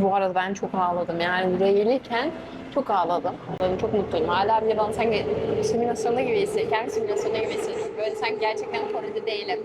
Bu arada ben çok ağladım. Yani buraya gelirken çok ağladım. Çok mutluyum. Hala bile bana sanki simülasyonda gibi hissediyorum. Kendi simülasyonda gibi hissediyorum. Böyle sanki gerçekten Kore'de değilim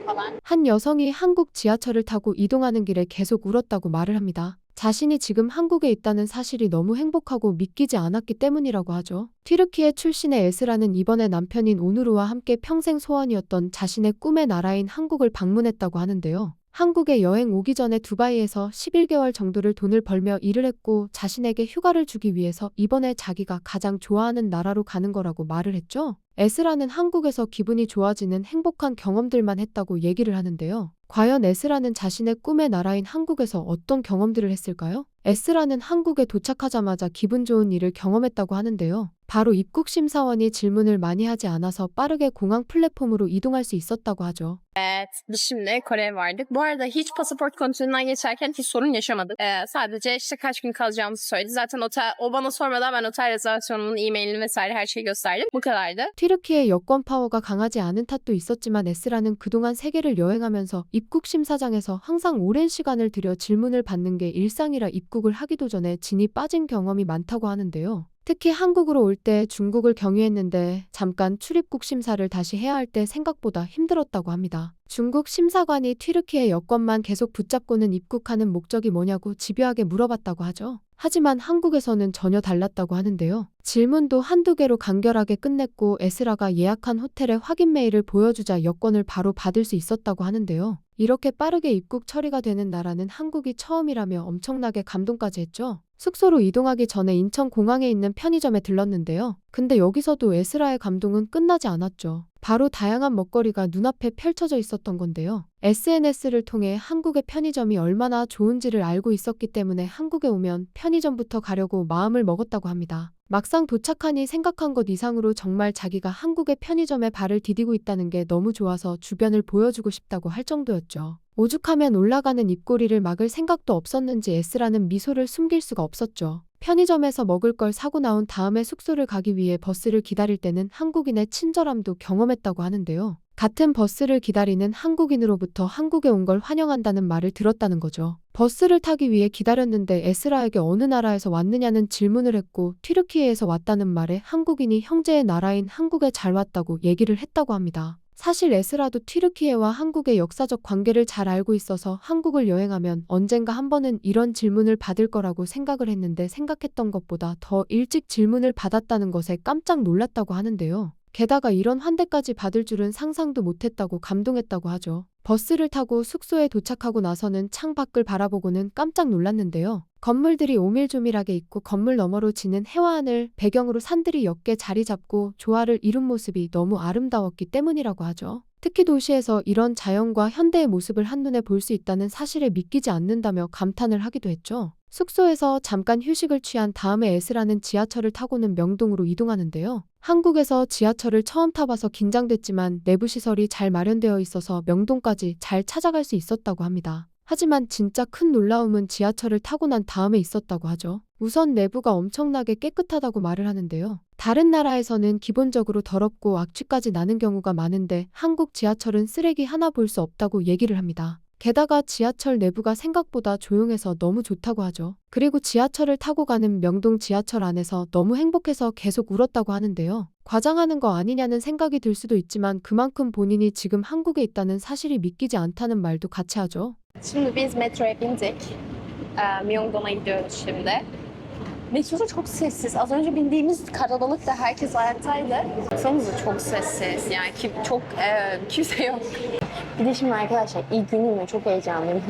falan. 한 여성이 한국 지하철을 타고 이동하는 길에 계속 울었다고 말을 합니다. 자신이 지금 한국에 있다는 사실이 너무 행복하고 믿기지 않았기 때문이라고 하죠. 튀르키예 출신의 에스라는 이번에 남편인 오누르와 함께 평생 소원이었던 자신의 꿈의 나라인 한국을 방문했다고 하는데요. 한국에 여행 오기 전에 두바이에서 11개월 정도를 돈을 벌며 일을 했고 자신에게 휴가를 주기 위해서 이번에 자기가 가장 좋아하는 나라로 가는 거라고 말을 했죠. 에스라는 한국에서 기분이 좋아지는 행복한 경험들만 했다고 얘기를 하는데요. 과연 에스라는 자신의 꿈의 나라인 한국에서 어떤 경험들을 했을까요? 에스라는 한국에 도착하자마자 기분 좋은 일을 경험했다고 하는데요. 바로 입국 심사원이 질문을 많이 하지 않아서 빠르게 공항 플랫폼으로 이동할 수 있었다고 하죠. Evet, biz şimdi Kore'ye vardık. Bu arada hiç pasaport kontrolünden geçerken hiç sorun yaşamadık. Sadece işte kaç gün kalacağımızı söyledi. Zaten o bana sormadan ben otel rezervasyonunun e-mailini vesaire her şeyi gösterdim. Bu kadardı. 튀르키예 여권 파워가 강하지 않은 탓도 있었지만 에스라는 그동안 세계를 여행하면서 입국 심사장에서 항상 오랜 시간을 들여 질문을 받는 게 일상이라 입국을 하기도 전에 진이 빠진 경험이 많다고 하는데요. 특히 한국으로 올 때 중국을 경유했는데 잠깐 출입국 심사를 다시 해야 할 때 생각보다 힘들었다고 합니다. 중국 심사관이 튀르키예 여권만 계속 붙잡고는 입국하는 목적이 뭐냐고 집요하게 물어봤다고 하죠. 하지만 한국에서는 전혀 달랐다고 하는데요. 질문도 한두 개로 간결하게 끝냈고 에스라가 예약한 호텔의 확인 메일을 보여주자 여권을 바로 받을 수 있었다고 하는데요. 이렇게 빠르게 입국 처리가 되는 나라는 한국이 처음이라며 엄청나게 감동까지 했죠. 숙소로 이동하기 전에 인천공항에 있는 편의점에 들렀는데요. 근데 여기서도 에스라의 감동은 끝나지 않았죠. 바로 다양한 먹거리가 눈앞에 펼쳐져 있었던 건데요. SNS를 통해 한국의 편의점이 얼마나 좋은지를 알고 있었기 때문에 한국에 오면 편의점부터 가려고 마음을 먹었다고 합니다. 막상 도착하니 생각한 것 이상으로 정말 자기가 한국의 편의점에 발을 디디고 있다는 게 너무 좋아서 주변을 보여주고 싶다고 할 정도였죠. 오죽하면 올라가는 입꼬리를 막을 생각도 없었는지 에스라는 미소를 숨길 수가 없었죠. 편의점에서 먹을 걸 사고 나온 다음에 숙소를 가기 위해 버스를 기다릴 때는 한국인의 친절함도 경험했다고 하는데요. 같은 버스를 기다리는 한국인으로부터 한국에 온 걸 환영한다는 말을 들었다는 거죠. 버스를 타기 위해 기다렸는데 에스라에게 어느 나라에서 왔느냐는 질문을 했고 튀르키예에서 왔다는 말에 한국인이 형제의 나라인 한국에 잘 왔다고 얘기를 했다고 합니다. 사실 에스라도 튀르키예와 한국의 역사적 관계를 잘 알고 있어서 한국을 여행하면 언젠가 한 번은 이런 질문을 받을 거라고 생각을 했는데 생각했던 것보다 더 일찍 질문을 받았다는 것에 깜짝 놀랐다고 하는데요. 게다가 이런 환대까지 받을 줄은 상상도 못했다고 감동했다고 하죠. 버스를 타고 숙소에 도착하고 나서는 창 밖을 바라보고는 깜짝 놀랐는데요. 건물들이 오밀조밀하게 있고 건물 너머로 지는 해와 하늘, 배경으로 산들이 옅게 자리 잡고 조화를 이룬 모습이 너무 아름다웠기 때문이라고 하죠. 특히 도시에서 이런 자연과 현대의 모습을 한눈에 볼 수 있다는 사실에 믿기지 않는다며 감탄을 하기도 했죠. 숙소에서 잠깐 휴식을 취한 다음에 에스라는 지하철을 타고는 명동으로 이동하는데요. 한국에서 지하철을 처음 타봐서 긴장됐지만 내부 시설이 잘 마련되어 있어서 명동까지 잘 찾아갈 수 있었다고 합니다. 하지만 진짜 큰 놀라움은 지하철을 타고 난 다음에 있었다고 하죠. 우선 내부가 엄청나게 깨끗하다고 말을 하는데요. 다른 나라에서는 기본적으로 더럽고 악취까지 나는 경우가 많은데 한국 지하철은 쓰레기 하나 볼 수 없다고 얘기를 합니다. 게다가 지하철 내부가 생각보다 조용해서 너무 좋다고 하죠. 그리고 지하철을 타고 가는 명동 지하철 안에서 너무 행복해서 계속 울었다고 하는데요. 과장하는 거 아니냐는 생각이 들 수도 있지만 그만큼 본인이 지금 한국에 있다는 사실이 믿기지 않다는 말도 같이 하죠. Şimdi biz metroya bindik. Myeongdong'a gidiyoruz şimdi. Metroda çok sessiz. Az önce bindiğimiz kalabalıkta herkes ayaktaydı. Baksanıza çok sessiz. Yani çok kimse yok. Bir de şimdi arkadaşlar ilk günüm ve çok heyecanlıyım.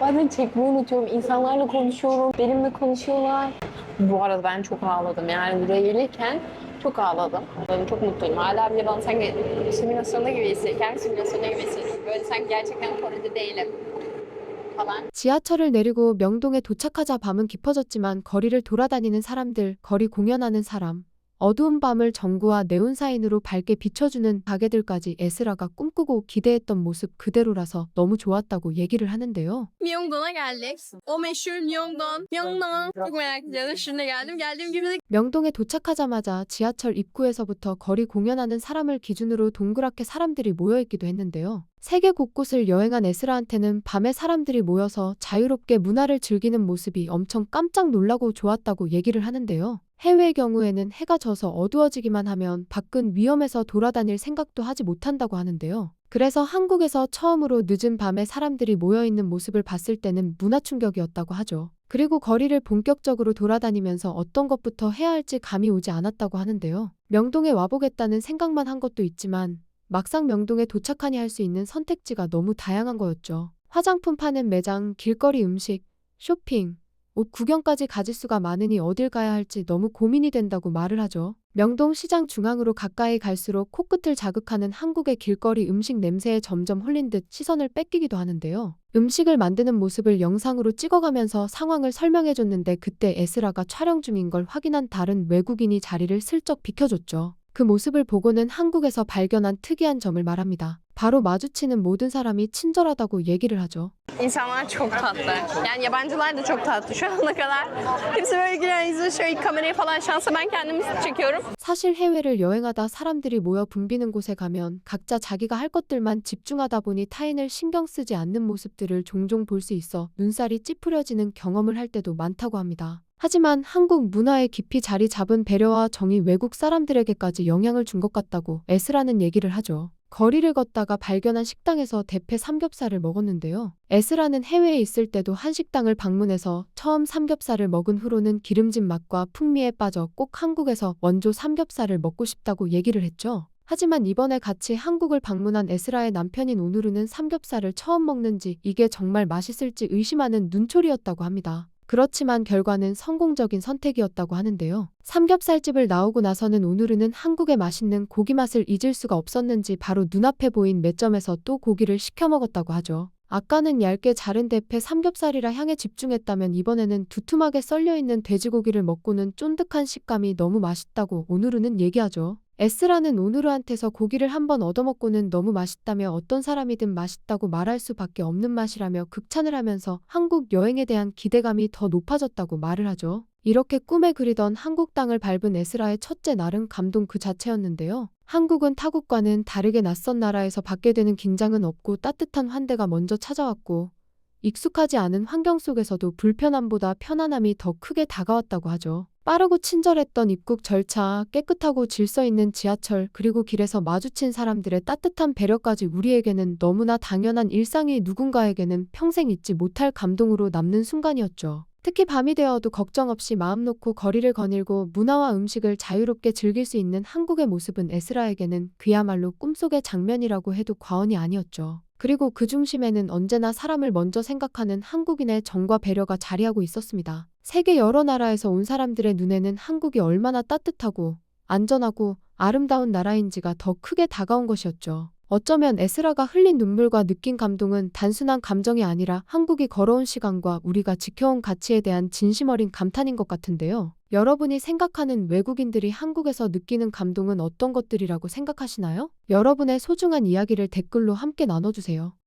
Bazen çekmeyi unutuyorum. İnsanlarla konuşuyorum. Benimle konuşuyorlar. Bu arada ben çok ağladım. Yani buraya gelirken çok ağladım. Çok mutluyum. Hala bile bana sanki simülasyonda gibi hissediyorum. Kendi simülasyonda gibi hissediyorum. Böyle sanki gerçekten Kore'de değilim falan. 지하철을 내리고 명동에 도착하자 밤은 깊어졌지만 거리를 돌아다니는 사람들, 거리 공연하는 사람, 어두운 밤을 전구와 네온사인으로 밝게 비춰주는 가게들까지 에스라가 꿈꾸고 기대했던 모습 그대로라서 너무 좋았다고 얘기를 하는데요. Myeongdon'a geldik. O meşhur Myeongdon. Myeongdon. Çok merak ediyorum. Şimdi geldim. Geldiğim gibi de 명동에 도착하자마자 지하철 입구에서부터 거리 공연하는 사람을 기준으로 동그랗게 사람들이 모여있기도 했는데요. 세계 곳곳을 여행한 에스라한테는 밤에 사람들이 모여서 자유롭게 문화를 즐기는 모습이 엄청 깜짝 놀라고 좋았다고 얘기를 하는데요. 해외의 경우에는 해가 져서 어두워지기만 하면 밖은 위험해서 돌아다닐 생각도 하지 못한다고 하는데요. 그래서 한국에서 처음으로 늦은 밤에 사람들이 모여있는 모습을 봤을 때는 문화 충격이었다고 하죠. 그리고 거리를 본격적으로 돌아다니면서 어떤 것부터 해야 할지 감이 오지 않았다고 하는데요. 명동에 와보겠다는 생각만 한 것도 있지만 막상 명동에 도착하니 할 수 있는 선택지가 너무 다양한 거였죠. 화장품 파는 매장, 길거리 음식, 쇼핑, 옷 구경까지 가짓수가 많으니 어딜 가야 할지 너무 고민이 된다고 말을 하죠. 명동 시장 중앙으로 가까이 갈수록 코끝을 자극하는 한국의 길거리 음식 냄새에 점점 홀린 듯 시선을 뺏기기도 하는데요. 음식을 만드는 모습을 영상으로 찍어가면서 상황을 설명해줬는데 그때 에스라가 촬영 중인 걸 확인한 다른 외국인이 자리를 슬쩍 비켜줬죠. 그 모습을 보고는 한국에서 발견한 특이한 점을 말합니다. 바로 마주치는 moden 사람이 친절하다고 얘기를 하죠. İnsanlar çok tatlı. Yani yabancılar da çok tatlı şu ana kadar. Hepsi böyle gülen yüzü şöyle kamerayı falan şansa ben kendim çekiyorum. 사실 해외를 여행하다 사람들이 모여 붐비는 곳에 가면 각자 자기가 할 것들만 집중하다 보니 타인을 신경 쓰지 않는 모습들을 종종 볼 수 있어 눈살이 찌푸려지는 경험을 할 때도 많다고 합니다. 하지만 한국 문화에 깊이 자리 잡은 배려와 정이 외국 사람들에게까지 영향을 준 것 같다고 에스라는 얘기를 하죠. 거리를 걷다가 발견한 식당에서 대패 삼겹살을 먹었는데요. 에스라는 해외에 있을 때도 한 식당을 방문해서 처음 삼겹살을 먹은 후로는 기름진 맛과 풍미에 빠져 꼭 한국에서 원조 삼겹살을 먹고 싶다고 얘기를 했죠. 하지만 이번에 같이 한국을 방문한 에스라의 남편인 오누르는 삼겹살을 처음 먹는지 이게 정말 맛있을지 의심하는 눈초리였다고 합니다. 그렇지만 결과는 성공적인 선택이었다고 하는데요. 삼겹살집을 나오고 나서는 오누르는 한국의 맛있는 고기 맛을 잊을 수가 없었는지 바로 눈앞에 보인 매점에서 또 고기를 시켜 먹었다고 하죠. 아까는 얇게 자른 대패 삼겹살이라 향에 집중했다면 이번에는 두툼하게 썰려있는 돼지고기를 먹고는 쫀득한 식감이 너무 맛있다고 오누르는 얘기하죠. 에스라는 오누르한테서 고기를 한번 얻어먹고는 너무 맛있다며 어떤 사람이든 맛있다고 말할 수밖에 없는 맛이라며 극찬을 하면서 한국 여행에 대한 기대감이 더 높아졌다고 말을 하죠. 이렇게 꿈에 그리던 한국 땅을 밟은 에스라의 첫째 날은 감동 그 자체였는데요. 한국은 타국과는 다르게 낯선 나라에서 받게 되는 긴장은 없고 따뜻한 환대가 먼저 찾아왔고 익숙하지 않은 환경 속에서도 불편함보다 편안함이 더 크게 다가왔다고 하죠. 빠르고 친절했던 입국 절차, 깨끗하고 질서 있는 지하철, 그리고 길에서 마주친 사람들의 따뜻한 배려까지 우리에게는 너무나 당연한 일상이 누군가에게는 평생 잊지 못할 감동으로 남는 순간이었죠. 특히 밤이 되어도 걱정 없이 마음 놓고 거리를 거닐고 문화와 음식을 자유롭게 즐길 수 있는 한국의 모습은 에스라에게는 그야말로 꿈속의 장면이라고 해도 과언이 아니었죠. 그리고 그 중심에는 언제나 사람을 먼저 생각하는 한국인의 정과 배려가 자리하고 있었습니다. 세계 여러 나라에서 온 사람들의 눈에는 한국이 얼마나 따뜻하고 안전하고 아름다운 나라인지가 더 크게 다가온 것이었죠. 어쩌면 에스라가 흘린 눈물과 느낀 감동은 단순한 감정이 아니라 한국이 걸어온 시간과 우리가 지켜온 가치에 대한 진심 어린 감탄인 것 같은데요. 여러분이 생각하는 외국인들이 한국에서 느끼는 감동은 어떤 것들이라고 생각하시나요? 여러분의 소중한 이야기를 댓글로 함께 나눠주세요.